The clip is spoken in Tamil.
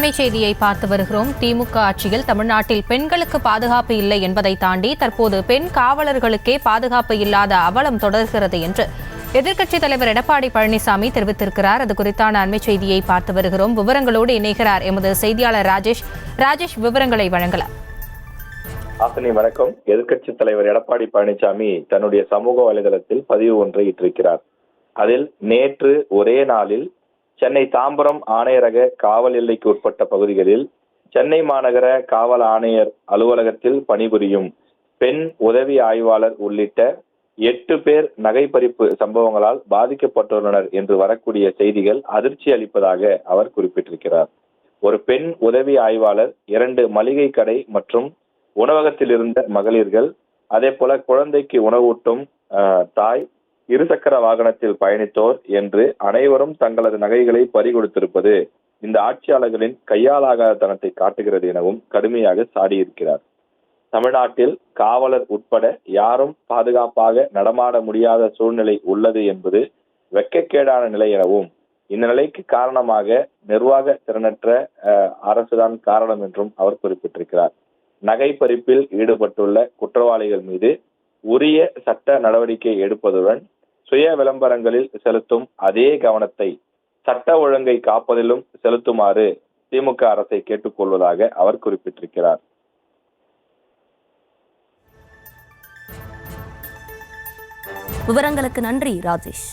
அண்மை செய்தியை பார்த்து வருகிறோம். திமுக ஆட்சியில் தமிழ்நாட்டில் பெண்களுக்கு பாதுகாப்பு இல்லை என்பதை தாண்டி தற்போது பெண் காவலர்களுக்கே பாதுகாப்பு இல்லாத அவலம் தொடர்கிறது என்று எதிர்க்கட்சித் தலைவர் எடப்பாடி பழனிசாமி தெரிவித்திருக்கிறார். அது குறித்தான அண்மை செய்தியை பார்த்து வருகிறோம். விவரங்களோடு இணைகிறார் எமது செய்தியாளர் ராஜேஷ், விவரங்களை வழங்கலாம். வணக்கம். எதிர்க்கட்சித் தலைவர் எடப்பாடி பழனிசாமி தன்னுடைய சமூக வலைதளத்தில் பதிவு ஒன்றை இட்டிருக்கிறார். அதில் நேற்று ஒரே நாளில் சென்னை தாம்பரம் ஆணையரக காவல் எல்லைக்கு உட்பட்ட பகுதிகளில் சென்னை மாநகர காவல் ஆணையர் அலுவலகத்தில் பணிபுரியும் பெண் உதவி ஆய்வாளர் உள்ளிட்ட 8 பேர் நகை பறிப்பு சம்பவங்களால் பாதிக்கப்பட்டுள்ளனர் என்று வரக்கூடிய செய்திகள் அதிர்ச்சி அளிப்பதாக அவர் குறிப்பிட்டிருக்கிறார். ஒரு பெண் உதவி ஆய்வாளர், 2 மளிகை கடை மற்றும் உணவகத்தில் இருந்த மகளிர்கள், அதே போல குழந்தைக்கு உணவூட்டும் தாய், இருசக்கர வாகனத்தில் பயணித்தோர் என்று அனைவரும் தங்களது நகைகளை பறிகொடுத்திருப்பது இந்த ஆட்சியாளர்களின் கையாலாகாதனத்தை காட்டுகிறது எனவும் கடுமையாக சாடியிருக்கிறார். தமிழ்நாட்டில் காவலர் உட்பட யாரும் பாதுகாப்பாக நடமாட முடியாத சூழ்நிலை உள்ளது என்பது வெட்கக்கேடான நிலை எனவும், இந்த நிலைக்கு காரணமாக நிர்வாக திறனற்ற அரசுதான் காரணம் என்றும் அவர் குறிப்பிட்டிருக்கிறார். நகை பறிப்பில் ஈடுபட்டுள்ள குற்றவாளிகள் மீது உரிய சட்ட நடவடிக்கை எடுப்பதுடன் சுய விளம்பரங்களில் செலுத்தும் அதே கவனத்தை சட்ட ஒழுங்கை காப்பதிலும் செலுத்துமாறு திமுக அரசை கேட்டுக்கொள்வதாக அவர் குறிப்பிட்டிருக்கிறார். விவரங்களுக்கு நன்றி ராஜேஷ்.